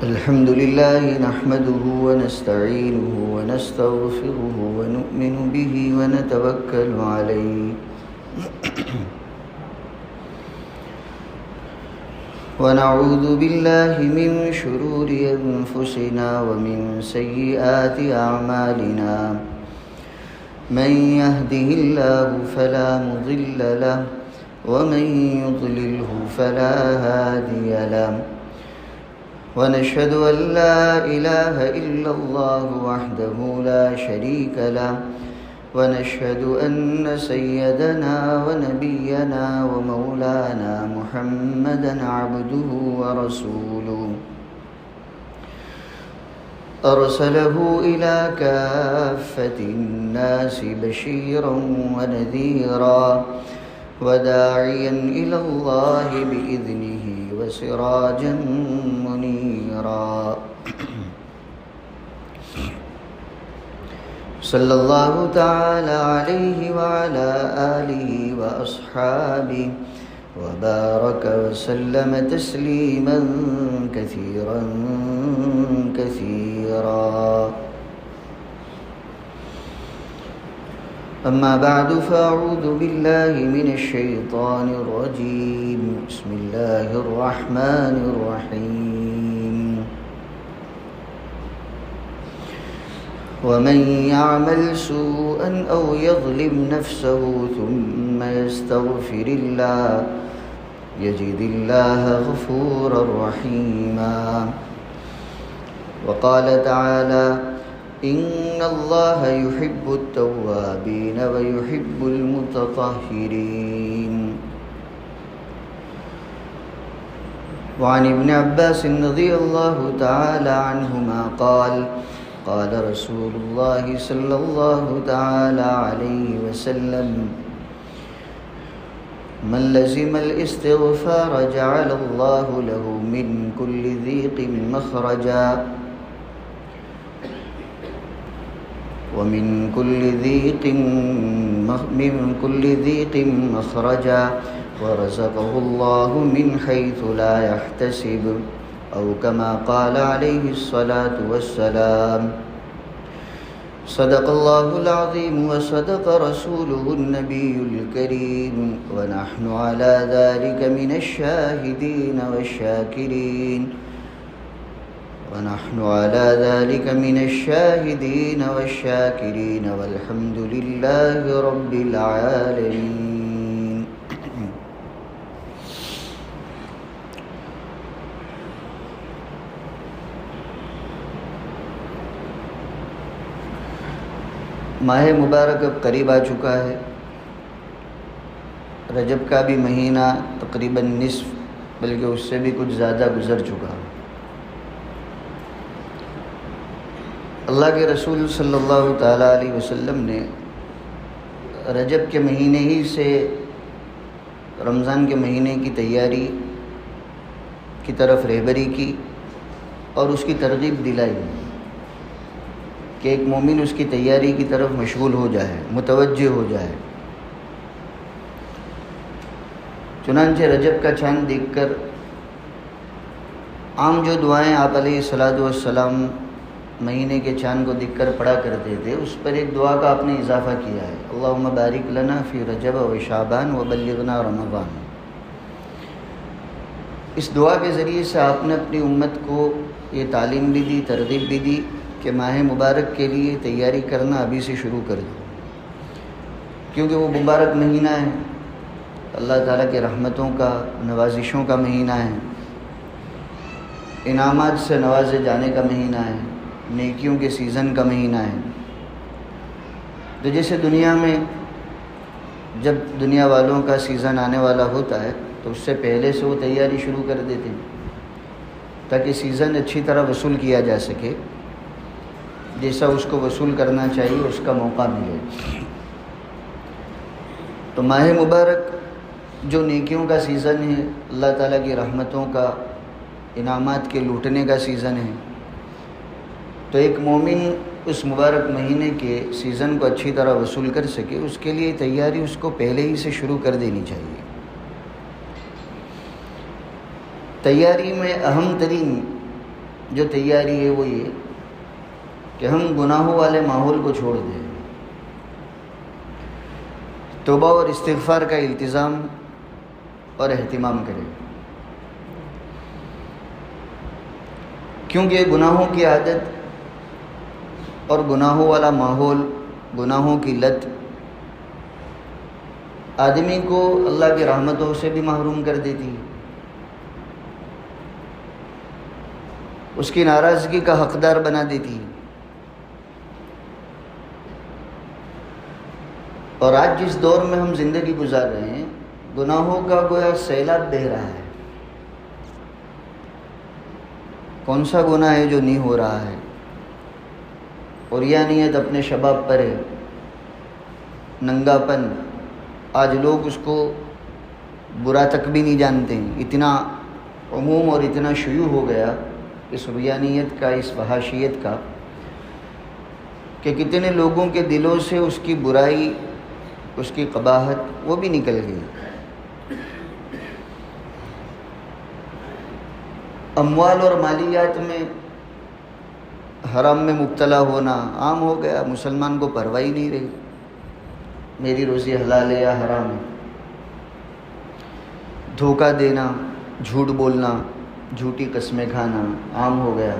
الحمد لله نحمده ونستعينه ونستغفره ونؤمن به ونتوكل عليه ونعوذ بالله من شرور أنفسنا ومن سيئات أعمالنا من يهده الله فلا مضل له ومن يضلله فلا هادي له ونشهد أن لا إله إلا الله وحده لا شريك له ونشهد أن سيدنا ونبينا ومولانا محمدا عبده ورسوله أرسله إلى كافة الناس بشيرا ونذيرا وداعيا إلى الله بإذنه وسراجا منيرا صلى الله تعالى عليه وعلى آله وأصحابه وبارك وسلم تسليما كثيرا كثيرا أما بعد فأعوذ بالله من الشيطان الرجيم بسم الله الرحمن الرحيم ومن يعمل سوءا أو يظلم نفسه ثم يستغفر الله يجد الله غفورا رحيما وقال تعالى إن الله يحب التوابين ويحب المتطهرين وعن ابن عباس رضي الله تعالى عنهما قال قال رسول الله صلى الله تعالى عليه وسلم من لزم الاستغفار جعل الله له من كل ضيق مخرجا ومن كل ضيق مخرجا ورزقه الله من حيث لا يحتسب أو كما قال عليه الصلاة والسلام صدق الله العظيم وصدق رسوله النبي الكريم ونحن على ذلك من الشاهدين والشاكرين والحمد لله رب العالمين. ماہ مبارک اب قریب آ چکا ہے. رجب کا بھی مہینہ تقریباً نصف بلکہ اس سے بھی کچھ زیادہ گزر چکا. اللہ کے رسول صلی اللہ تعالیٰ علیہ وسلم نے رجب کے مہینے ہی سے رمضان کے مہینے کی تیاری کی طرف رہبری کی اور اس کی ترغیب دلائی کہ ایک مومن اس کی تیاری کی طرف مشغول ہو جائے، متوجہ ہو جائے. چنانچہ رجب کا چاند دیکھ کر عام جو دعائیں آپ علیہ الصلاۃ والسلام مہینے کے چاند کو دیکھ کر پڑھا کرتے تھے، اس پر ایک دعا کا آپ نے اضافہ کیا ہے، اللہم بارک لنا فی رجب و شعبان و بلغنا رمضان. اس دعا کے ذریعے سے آپ نے اپنی امت کو یہ تعلیم بھی دی، ترغیب بھی دی کہ ماہ مبارک کے لیے تیاری کرنا ابھی سے شروع کر دو، کیونکہ وہ مبارک مہینہ ہے، اللہ تعالیٰ کے رحمتوں کا، نوازشوں کا مہینہ ہے، انعامات سے نوازے جانے کا مہینہ ہے، نیکیوں کے سیزن کا مہینہ ہے. تو جیسے دنیا میں جب دنیا والوں کا سیزن آنے والا ہوتا ہے تو اس سے پہلے سے وہ تیاری شروع کر دیتے ہیں تاکہ سیزن اچھی طرح وصول کیا جا سکے، جیسا اس کو وصول کرنا چاہیے اس کا موقع ملے. تو ماہ مبارک جو نیکیوں کا سیزن ہے، اللہ تعالیٰ کی رحمتوں کا، انعامات کے لوٹنے کا سیزن ہے. تو ایک مومن اس مبارک مہینے کے سیزن کو اچھی طرح وصول کر سکے، اس کے لیے تیاری اس کو پہلے ہی سے شروع کر دینی چاہیے. تیاری میں اہم ترین جو تیاری ہے وہ یہ کہ ہم گناہوں والے ماحول کو چھوڑ دیں، توبہ اور استغفار کا التزام اور اہتمام کریں، کیونکہ گناہوں کی عادت اور گناہوں والا ماحول، گناہوں کی لت آدمی کو اللہ کی رحمتوں سے بھی محروم کر دیتی ہے، اس کی ناراضگی کا حقدار بنا دیتی ہے۔ اور آج جس دور میں ہم زندگی گزار رہے ہیں، گناہوں کا گویا سیلاب بہہ رہا ہے۔ کون سا گناہ ہے جو نہیں ہو رہا ہے؟ عریانیت اپنے شباب پر ہے، ننگا پن، آج لوگ اس کو برا تک بھی نہیں جانتے ہیں، اتنا عموم اور اتنا شیوع ہو گیا اس عریانیت کا، اس فحاشیت کا، کہ کتنے لوگوں کے دلوں سے اس کی برائی، اس کی قباحت وہ بھی نکل گئی۔ اموال اور مالیات میں حرام میں مبتلا ہونا عام ہو گیا، مسلمان کو پرواہ ہی نہیں رہی، میری روزی حلال ہے یا حرام ہے۔ دھوکہ دینا، جھوٹ بولنا، جھوٹی قسمیں کھانا عام ہو گیا،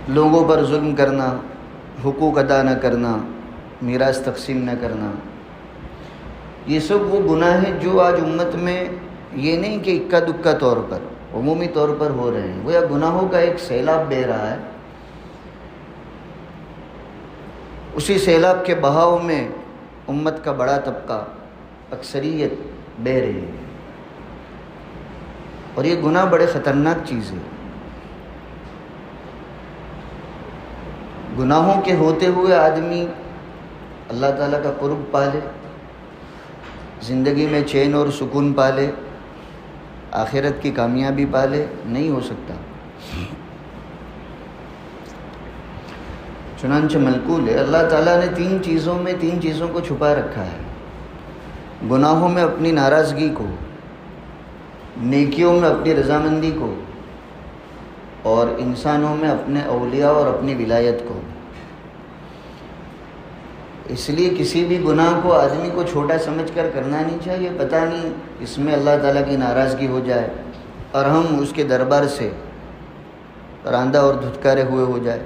لوگوں پر ظلم کرنا، حقوق ادا نہ کرنا، میراث تقسیم نہ کرنا، یہ سب وہ گناہ ہیں جو آج امت میں یہ نہیں کہ اکا دکا طور پر، عمومی طور پر ہو رہے ہیں۔ وہ یا گناہوں کا ایک سیلاب بہہ رہا ہے، اسی سیلاب کے بہاؤ میں امت کا بڑا طبقہ، اکثریت بہہ رہی ہے، اور یہ گناہ بڑے خطرناک چیز ہے۔ گناہوں کے ہوتے ہوئے آدمی اللہ تعالیٰ کا قرب پالے، زندگی میں چین اور سکون پالے، آخرت کی کامیابی پالے، نہیں ہو سکتا۔ چنانچہ منقول ہے، اللہ تعالیٰ نے تین چیزوں کو چھپا رکھا ہے، گناہوں میں اپنی ناراضگی کو، نیکیوں میں اپنی رضامندی کو، اور انسانوں میں اپنے اولیاء اور اپنی ولایت کو۔ اس لیے کسی بھی گناہ کو آدمی کو چھوٹا سمجھ کر کرنا نہیں چاہیے، پتہ نہیں اس میں اللہ تعالیٰ کی ناراضگی ہو جائے اور ہم اس کے دربار سے راندہ اور دھتکارے ہوئے ہو جائے۔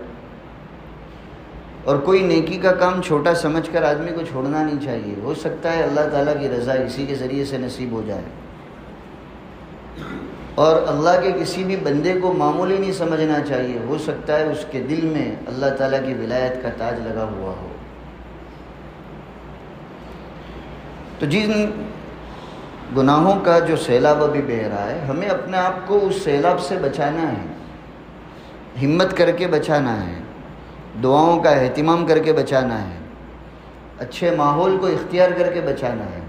اور کوئی نیکی کا کام چھوٹا سمجھ کر آدمی کو چھوڑنا نہیں چاہیے، ہو سکتا ہے اللہ تعالیٰ کی رضا اسی کے ذریعے سے نصیب ہو جائے۔ اور اللہ کے کسی بھی بندے کو معمولی نہیں سمجھنا چاہیے، ہو سکتا ہے اس کے دل میں اللہ تعالیٰ کی ولایت کا تاج لگا ہوا ہو۔ تو جن گناہوں کا جو سیلاب ابھی بہہ رہا ہے، ہمیں اپنے آپ کو اس سیلاب سے بچانا ہے، ہمت کر کے بچانا ہے، دعاؤں کا اہتمام کر کے بچانا ہے، اچھے ماحول کو اختیار کر کے بچانا ہے۔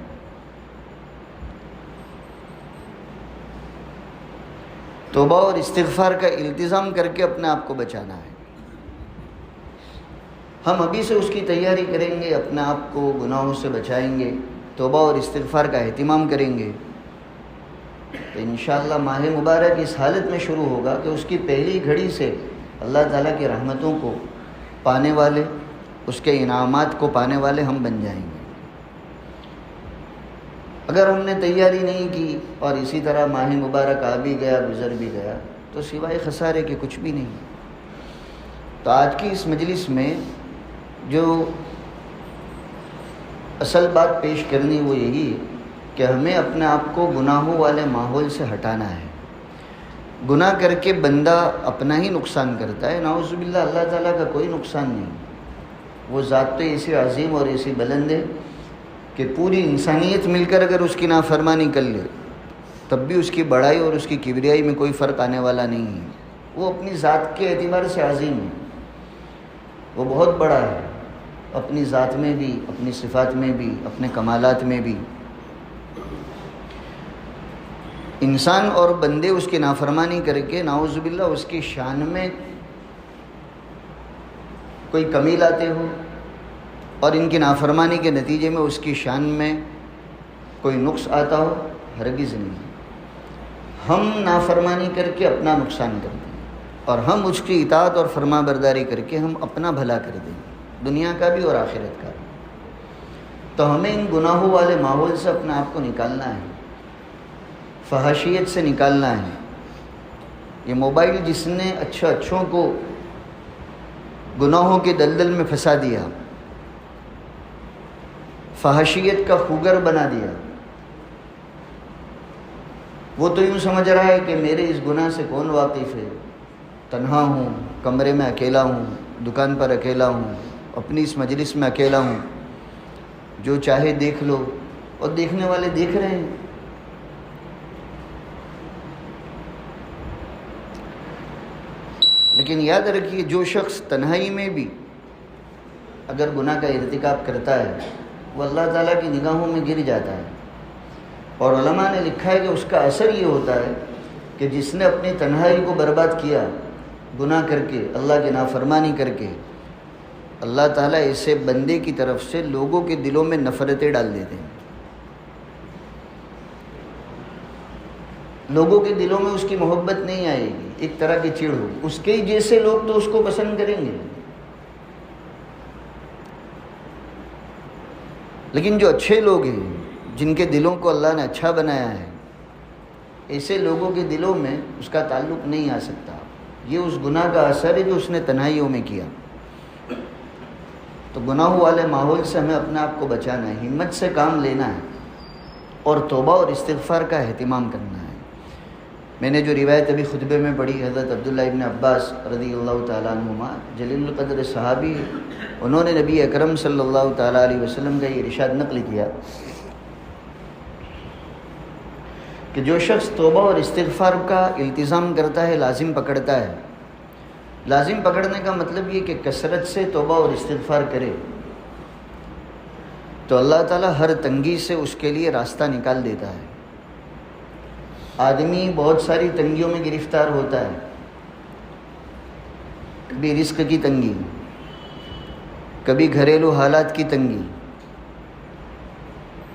توبہ اور استغفار کا التزام کر کے اپنے آپ کو بچانا ہے۔ ہم ابھی سے اس کی تیاری کریں گے، اپنے آپ کو گناہوں سے بچائیں گے، توبہ اور استغفار کا اہتمام کریں گے، تو انشاءاللہ ماہ مبارک اس حالت میں شروع ہوگا کہ اس کی پہلی گھڑی سے اللہ تعالیٰ کی رحمتوں کو پانے والے، اس کے انعامات کو پانے والے ہم بن جائیں گے۔ اگر ہم نے تیاری نہیں کی اور اسی طرح ماہ مبارک آ بھی گیا، گزر بھی گیا، تو سوائے خسارے کے کچھ بھی نہیں۔ تو آج کی اس مجلس میں جو اصل بات پیش کرنی وہ یہی ہے کہ ہمیں اپنے آپ کو گناہوں والے ماحول سے ہٹانا ہے۔ گناہ کر کے بندہ اپنا ہی نقصان کرتا ہے، نعوذ باللہ، اللہ تعالیٰ کا کوئی نقصان نہیں۔ وہ ذات تو ایسی عظیم اور ایسی بلند ہے کہ پوری انسانیت مل کر اگر اس کی نافرمانی کر لے تب بھی اس کی بڑائی اور اس کی کبریائی میں کوئی فرق آنے والا نہیں ہے۔ وہ اپنی ذات کے اعتبار سے عظیم ہے، وہ بہت بڑا ہے، اپنی ذات میں بھی، اپنی صفات میں بھی، اپنے کمالات میں بھی۔ انسان اور بندے اس کی نافرمانی کر کے نعوذ باللہ اس کی شان میں کوئی کمی لاتے ہو، اور ان کی نافرمانی کے نتیجے میں اس کی شان میں کوئی نقص آتا ہو، ہرگز نہیں۔ ہم نافرمانی کر کے اپنا نقصان کر دیں اور ہم اس کی اطاعت اور فرما برداری کر کے ہم اپنا بھلا کر دیں، دنیا کا بھی اور آخرت کا بھی۔ تو ہمیں ان گناہوں والے ماحول سے اپنے آپ کو نکالنا ہے، فحاشیت سے نکالنا ہے۔ یہ موبائل جس نے اچھوں کو گناہوں کے دلدل میں پھنسا دیا، فحاشیت کا خوگر بنا دیا، وہ تو یوں سمجھ رہا ہے کہ میرے اس گناہ سے کون واقف ہے، تنہا ہوں، کمرے میں اکیلا ہوں، دکان پر اکیلا ہوں، اپنی اس مجلس میں اکیلا ہوں، جو چاہے دیکھ لو، اور دیکھنے والے دیکھ رہے ہیں۔ لیکن یاد رکھیے، جو شخص تنہائی میں بھی اگر گناہ کا ارتکاب کرتا ہے وہ اللہ تعالیٰ کی نگاہوں میں گر جاتا ہے، اور علماء نے لکھا ہے کہ اس کا اثر یہ ہوتا ہے کہ جس نے اپنی تنہائی کو برباد کیا گناہ کر کے، اللہ کی نافرمانی کر کے، اللہ تعالیٰ ایسے بندے کی طرف سے لوگوں کے دلوں میں نفرتیں ڈال دیتے ہیں، لوگوں کے دلوں میں اس کی محبت نہیں آئے گی، ایک طرح کی چڑ ہوگی، اس کے ہی جیسے لوگ تو اس کو پسند کریں گے۔ لیکن جو اچھے لوگ ہیں، جن کے دلوں کو اللہ نے اچھا بنایا ہے، ایسے لوگوں کے دلوں میں اس کا تعلق نہیں آ سکتا۔ یہ اس گناہ کا اثر ہے جو اس نے تنہائیوں میں کیا۔ تو گناہوں والے ماحول سے ہمیں اپنے آپ کو بچانا ہے، ہمت سے کام لینا ہے، اور توبہ اور استغفار کا اہتمام کرنا ہے۔ میں نے جو روایت ابھی خطبے میں پڑھی، حضرت عبداللہ ابن عباس رضی اللہ تعالیٰ عنہما، جلیل القدر صحابی، انہوں نے نبی اکرم صلی اللہ تعالیٰ علیہ وسلم کا یہ ارشاد نقل کیا کہ جو شخص توبہ اور استغفار کا التزام کرتا ہے، لازم پکڑتا ہے، لازم پکڑنے کا مطلب یہ کہ کثرت سے توبہ اور استغفار کرے، تو اللہ تعالیٰ ہر تنگی سے اس کے لیے راستہ نکال دیتا ہے۔ آدمی بہت ساری تنگیوں میں گرفتار ہوتا ہے، کبھی رزق کی تنگی، کبھی گھریلو حالات کی تنگی،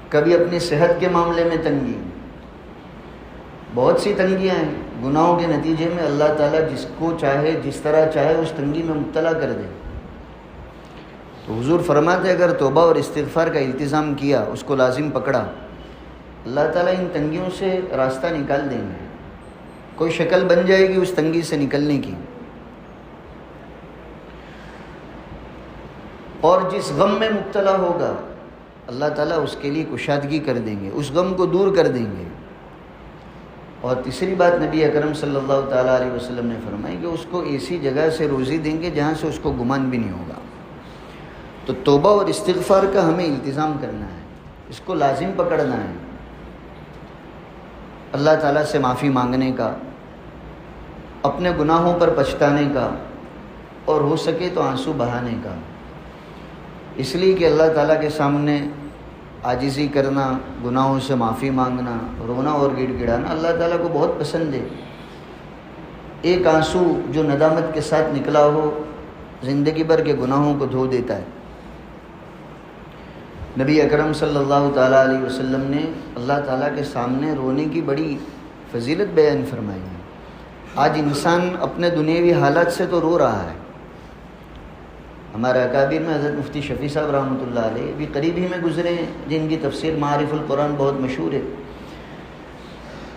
کبھی اپنی صحت کے معاملے میں تنگی، بہت سی تنگیاں ہیں۔ گناہوں کے نتیجے میں اللہ تعالیٰ جس کو چاہے، جس طرح چاہے، اس تنگی میں مبتلا کر دے۔ تو حضور فرماتے اگر توبہ اور استغفار کا التزام کیا، اس کو لازم پکڑا، اللہ تعالیٰ ان تنگیوں سے راستہ نکال دیں گے، کوئی شکل بن جائے گی اس تنگی سے نکلنے کی۔ اور جس غم میں مبتلا ہوگا، اللہ تعالیٰ اس کے لیے کشادگی کر دیں گے، اس غم کو دور کر دیں گے۔ اور تیسری بات نبی اکرم صلی اللہ تعالیٰ علیہ وسلم نے فرمائی کہ اس کو ایسی جگہ سے روزی دیں گے جہاں سے اس کو گمان بھی نہیں ہوگا۔ تو توبہ اور استغفار کا ہمیں التزام کرنا ہے، اس کو لازم پکڑنا ہے، اللہ تعالیٰ سے معافی مانگنے کا، اپنے گناہوں پر پچھتانے کا، اور ہو سکے تو آنسو بہانے کا، اس لیے کہ اللہ تعالیٰ کے سامنے عاجزی کرنا، گناہوں سے معافی مانگنا، رونا اور گڑ گڑانا اللہ تعالیٰ کو بہت پسند ہے۔ ایک آنسو جو ندامت کے ساتھ نکلا ہو، زندگی بھر کے گناہوں کو دھو دیتا ہے۔ نبی اکرم صلی اللہ تعالیٰ علیہ وسلم نے اللہ تعالیٰ کے سامنے رونے کی بڑی فضیلت بیان فرمائی ہے۔ آج انسان اپنے دنیاوی حالات سے تو رو رہا ہے۔ ہمارے اکابر میں حضرت مفتی شفیع صاحب رحمۃ اللہ علیہ بھی قریب ہی میں گزرے ہیں، جن کی تفسیر معارف القرآن بہت مشہور ہے۔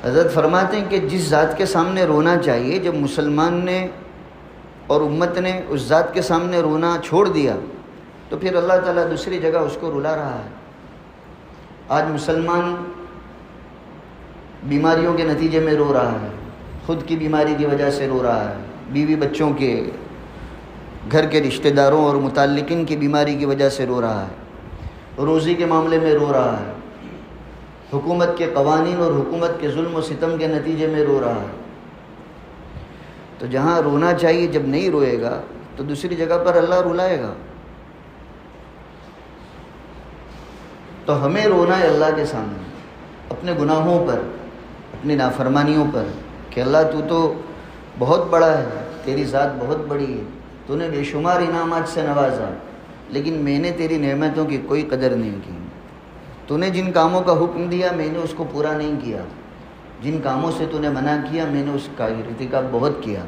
حضرت فرماتے ہیں کہ جس ذات کے سامنے رونا چاہیے، جب مسلمان نے اور امت نے اس ذات کے سامنے رونا چھوڑ دیا، تو پھر اللہ تعالیٰ دوسری جگہ اس کو رلا رہا ہے۔ آج مسلمان بیماریوں کے نتیجے میں رو رہا ہے، خود کی بیماری کی وجہ سے رو رہا ہے، بیوی بچوں کے، گھر کے رشتہ داروں اور متعلقین کی بیماری کی وجہ سے رو رہا ہے، روزی کے معاملے میں رو رہا ہے، حکومت کے قوانین اور حکومت کے ظلم و ستم کے نتیجے میں رو رہا ہے۔ تو جہاں رونا چاہیے جب نہیں روئے گا تو دوسری جگہ پر اللہ رلائے گا۔ تو ہمیں رونا ہے اللہ کے سامنے، اپنے گناہوں پر، اپنی نافرمانیوں پر، کہ اللہ تو تو بہت بڑا ہے، تیری ذات بہت بڑی ہے، تو نے بے شمار انعامات سے نوازا، لیکن میں نے تیری نعمتوں کی کوئی قدر نہیں کی۔ تو نے جن کاموں کا حکم دیا میں نے اس کو پورا نہیں کیا، جن کاموں سے تو نے منع کیا میں نے اس کا ارتکاب بہت کیا۔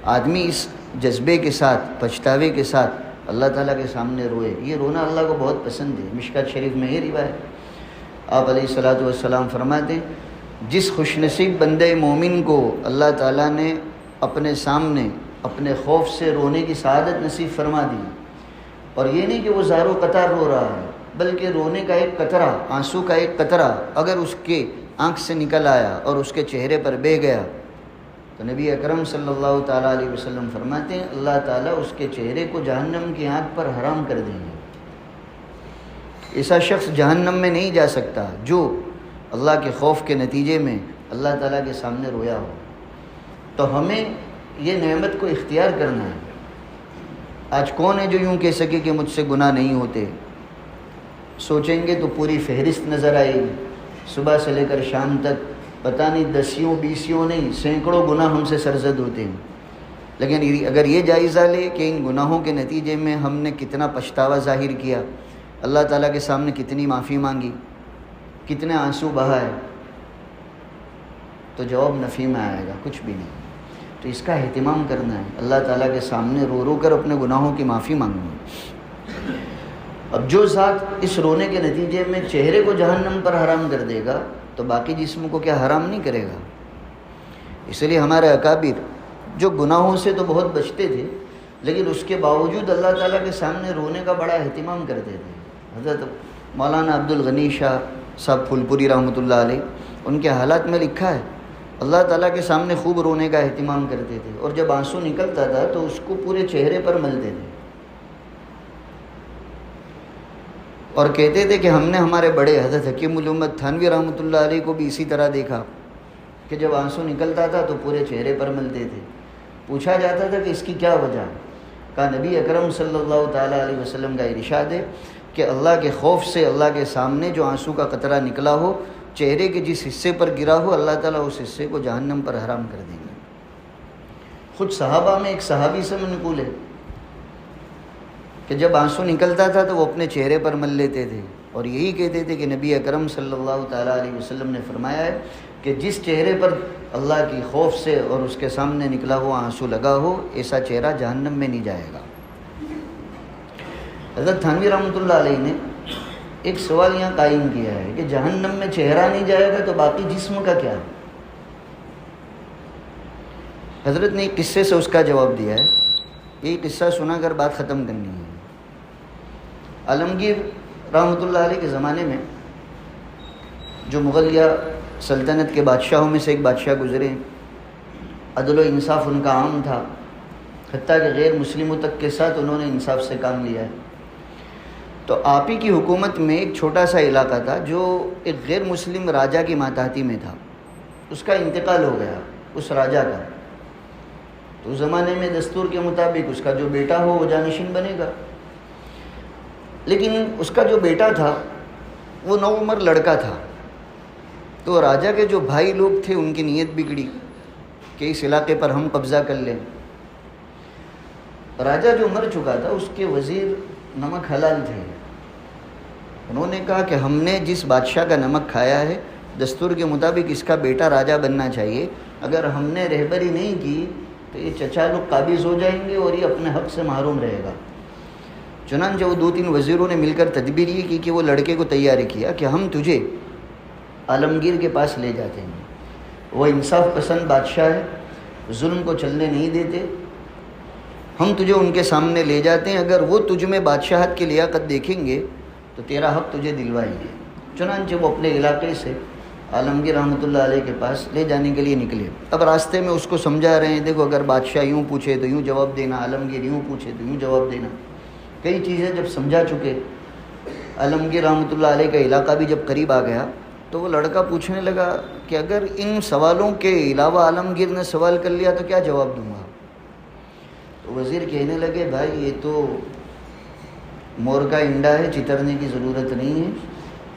آدمی اس جذبے کے ساتھ، پچھتاوے کے ساتھ اللہ تعالیٰ کے سامنے روئے، یہ رونا اللہ کو بہت پسند ہے۔ مشکات شریف میں یہ روایت آپ علیہ الصلوۃ والسلام فرماتے ہیں جس خوش نصیب بندے مومن کو اللہ تعالیٰ نے اپنے سامنے اپنے خوف سے رونے کی سعادت نصیب فرما دی، اور یہ نہیں کہ وہ زارو قطار رو رہا ہے، بلکہ رونے کا ایک قطرہ، آنسو کا ایک قطرہ اگر اس کے آنکھ سے نکل آیا اور اس کے چہرے پر بہہ گیا تو نبی اکرم صلی اللہ تعالیٰ علیہ وسلم فرماتے ہیں اللہ تعالیٰ اس کے چہرے کو جہنم کی آگ پر حرام کر دیں گے۔ ایسا شخص جہنم میں نہیں جا سکتا جو اللہ کے خوف کے نتیجے میں اللہ تعالیٰ کے سامنے رویا ہو۔ تو ہمیں یہ نعمت کو اختیار کرنا ہے۔ آج کون ہے جو یوں کہہ سکے کہ مجھ سے گناہ نہیں ہوتے؟ سوچیں گے تو پوری فہرست نظر آئے گی، صبح سے لے کر شام تک پتہ نہیں 10 20 نہیں سینکڑوں گناہ ہم سے سرزد ہوتے ہیں۔ لیکن اگر یہ جائزہ لے کہ ان گناہوں کے نتیجے میں ہم نے کتنا پچھتاوا ظاہر کیا، اللہ تعالیٰ کے سامنے کتنی معافی مانگی، کتنے آنسو بہائے، تو جواب نفی میں آئے گا، کچھ بھی نہیں۔ تو اس کا اہتمام کرنا ہے، اللہ تعالیٰ کے سامنے رو رو کر اپنے گناہوں کی معافی مانگنی ہے۔ اب جو ذات اس رونے کے نتیجے میں چہرے کو جہنم پر حرام کر دے گا تو باقی جسم کو کیا حرام نہیں کرے گا؟ اس لیے ہمارے اکابر جو گناہوں سے تو بہت بچتے تھے لیکن اس کے باوجود اللہ تعالیٰ کے سامنے رونے کا بڑا اہتمام کرتے تھے۔ حضرت مولانا عبدالغنی شاہ صاحب پھولپوری رحمۃ اللہ علیہ، ان کے حالات میں لکھا ہے اللہ تعالیٰ کے سامنے خوب رونے کا اہتمام کرتے تھے، اور جب آنسو نکلتا تھا تو اس کو پورے چہرے پر ملتے تھے، اور کہتے تھے کہ ہم نے ہمارے بڑے حضرت حکیم الامت تھانوی رحمۃ اللہ علیہ کو بھی اسی طرح دیکھا کہ جب آنسو نکلتا تھا تو پورے چہرے پر ملتے تھے۔ پوچھا جاتا تھا کہ اس کی کیا وجہ؟ کہا نبی اکرم صلی اللہ تعالیٰ علیہ وسلم کا ارشاد ہے کہ اللہ کے خوف سے اللہ کے سامنے جو آنسو کا قطرہ نکلا ہو، چہرے کے جس حصے پر گرا ہو، اللہ تعالیٰ اس حصے کو جہنم پر حرام کر دیں گے۔ خود صحابہ میں ایک صحابی سے منقول ہے کہ جب آنسو نکلتا تھا تو وہ اپنے چہرے پر مل لیتے تھے، اور یہی کہتے تھے کہ نبی اکرم صلی اللہ تعالیٰ علیہ وسلم نے فرمایا ہے کہ جس چہرے پر اللہ کی خوف سے اور اس کے سامنے نکلا ہوا آنسو لگا ہو، ایسا چہرہ جہنم میں نہیں جائے گا۔ حضرت تھانوی رحمۃ اللہ علیہ نے ایک سوال یہاں قائم کیا ہے کہ جہنم میں چہرہ نہیں جائے گا تو باقی جسم کا کیا؟ حضرت نے ایک قصے سے اس کا جواب دیا ہے، یہی قصہ سنا کر بات ختم کرنی ہے۔ عالمگیر رحمۃ اللہ علیہ کے زمانے میں جو مغلیہ سلطنت کے بادشاہوں میں سے ایک بادشاہ گزرے، عدل و انصاف ان کا عام تھا، حتیٰ کہ غیر مسلموں تک کے ساتھ انہوں نے انصاف سے کام لیا ہے۔ تو آپ ہی کی حکومت میں ایک چھوٹا سا علاقہ تھا جو ایک غیر مسلم راجا کی ماتحتی میں تھا، اس کا انتقال ہو گیا اس راجا کا، تو اس زمانے میں دستور کے مطابق اس کا جو بیٹا ہو وہ جانشین بنے گا، لیکن اس کا جو بیٹا تھا وہ نوعمر لڑکا تھا، تو راجا کے جو بھائی لوگ تھے ان کی نیت بگڑی کہ اس علاقے پر ہم قبضہ کر لیں۔ راجا جو مر چکا تھا اس کے وزیر نمک حلال تھے، انہوں نے کہا کہ ہم نے جس بادشاہ کا نمک کھایا ہے دستور کے مطابق اس کا بیٹا راجا بننا چاہیے، اگر ہم نے رہبری نہیں کی تو یہ چچا لوگ قابض ہو جائیں گے اور یہ اپنے حق سے محروم رہے گا۔ چنانچہ وہ 2-3 وزیروں نے مل کر تدبیر یہ کی کہ وہ لڑکے کو تیار کیا کہ ہم تجھے عالمگیر کے پاس لے جاتے ہیں، وہ انصاف پسند بادشاہ ہے، ظلم کو چلنے نہیں دیتے، ہم تجھے ان کے سامنے لے جاتے ہیں، اگر وہ تجھ میں بادشاہت کی لیاقت دیکھیں گے تو تیرا حق تجھے دلوائیں گے۔ چنانچہ وہ اپنے علاقے سے عالمگیر رحمۃ اللہ علیہ کے پاس لے جانے کے لیے نکلے۔ اب راستے میں اس کو سمجھا رہے ہیں، دیکھو اگر بادشاہ یوں پوچھے تو یوں جواب دینا، عالمگیر یوں پوچھے تو یوں جواب دینا، کئی چیزیں جب سمجھا چکے، عالمگیر رحمۃ اللہ علیہ کا علاقہ بھی جب قریب آ گیا تو وہ لڑکا پوچھنے لگا کہ اگر ان سوالوں کے علاوہ عالمگیر نے سوال کر لیا تو کیا جواب دوں گا؟ تو وزیر کہنے لگے بھائی یہ تو مور کا انڈا ہے، چترنے کی ضرورت نہیں ہے،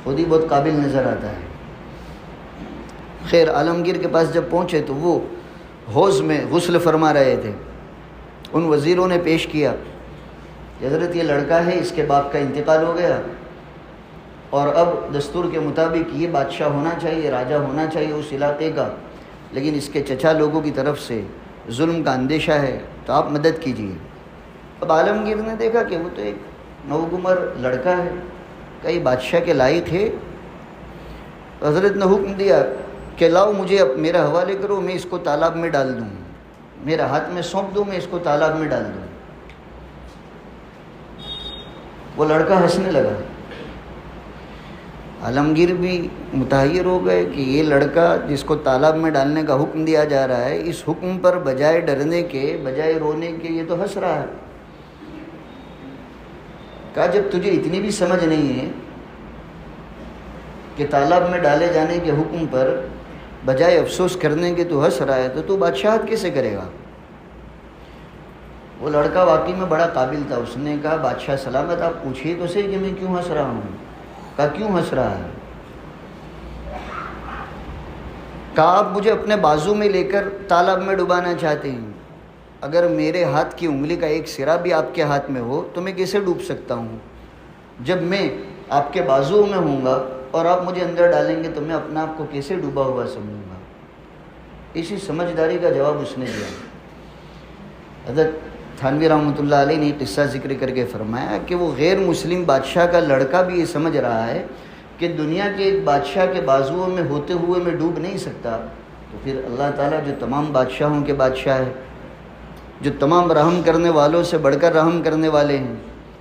خود ہی بہت قابل نظر آتا ہے۔ خیر عالمگیر کے پاس جب پہنچے تو وہ حوض میں غسل فرما رہے تھے، ان وزیروں نے پیش کیا کہ حضرت یہ لڑکا ہے، اس کے باپ کا انتقال ہو گیا، اور اب دستور کے مطابق یہ بادشاہ ہونا چاہیے، راجہ ہونا چاہیے اس علاقے کا، لیکن اس کے چچا لوگوں کی طرف سے ظلم کا اندیشہ ہے، تو آپ مدد کیجیے۔ اب عالمگیر نے دیکھا کہ وہ تو ایک نوعمر لڑکا ہے، کئی بادشاہ کے لائق ہے۔ حضرت نے حکم دیا کہ لاؤ مجھے میرا حوالے کرو، میں اس کو تالاب میں ڈال دوں، میرا ہاتھ میں سونپ دوں، میں اس کو تالاب میں ڈال دوں۔ وہ لڑکا ہنسنے لگا۔ عالمگیر بھی متحیر ہو گئے کہ یہ لڑکا جس کو تالاب میں ڈالنے کا حکم دیا جا رہا ہے، اس حکم پر بجائے ڈرنے کے، بجائے رونے کے، یہ تو ہنس رہا ہے۔ کہا جب تجھے اتنی بھی سمجھ نہیں ہے کہ تالاب میں ڈالے جانے کے حکم پر بجائے افسوس کرنے کے تو ہنس رہا ہے، تو بادشاہت کیسے کرے گا؟ وہ لڑکا واقعی میں بڑا قابل تھا۔ اس نے کہا بادشاہ سلامت، آپ پوچھیے تو صحیح کہ میں کیوں ہنس رہا ہوں۔ کہا کیوں ہنس رہا ہے؟ کہا آپ مجھے اپنے بازو میں لے کر تالاب میں ڈبانا چاہتے ہیں، اگر میرے ہاتھ کی انگلی کا ایک سرا بھی آپ کے ہاتھ میں ہو تو میں کیسے ڈوب سکتا ہوں؟ جب میں آپ کے بازو میں ہوں گا اور آپ مجھے اندر ڈالیں گے تو میں اپنا آپ کو کیسے ڈوبا ہوا سمجھوں گا؟ اسی سمجھداری کا جواب اس نے دیا۔ حضرت تھانوی رحمۃ اللہ علیہ نے قصہ ذکر کر کے فرمایا کہ وہ غیر مسلم بادشاہ کا لڑکا بھی یہ سمجھ رہا ہے کہ دنیا کے ایک بادشاہ کے بازوؤں میں ہوتے ہوئے میں ڈوب نہیں سکتا، تو پھر اللہ تعالیٰ جو تمام بادشاہوں کے بادشاہ ہے، جو تمام رحم کرنے والوں سے بڑھ کر رحم کرنے والے ہیں،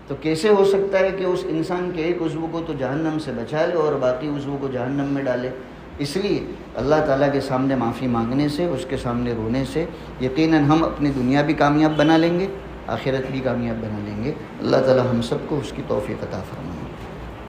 تو کیسے ہو سکتا ہے کہ اس انسان کے ایک عضو کو تو جہنم سے بچا لے اور باقی عضو کو جہنم میں ڈالے؟ اس لیے اللہ تعالیٰ کے سامنے معافی مانگنے سے، اس کے سامنے رونے سے یقیناً ہم اپنی دنیا بھی کامیاب بنا لیں گے، آخرت بھی کامیاب بنا لیں گے۔ اللہ تعالیٰ ہم سب کو اس کی توفیق عطا فرمائے۔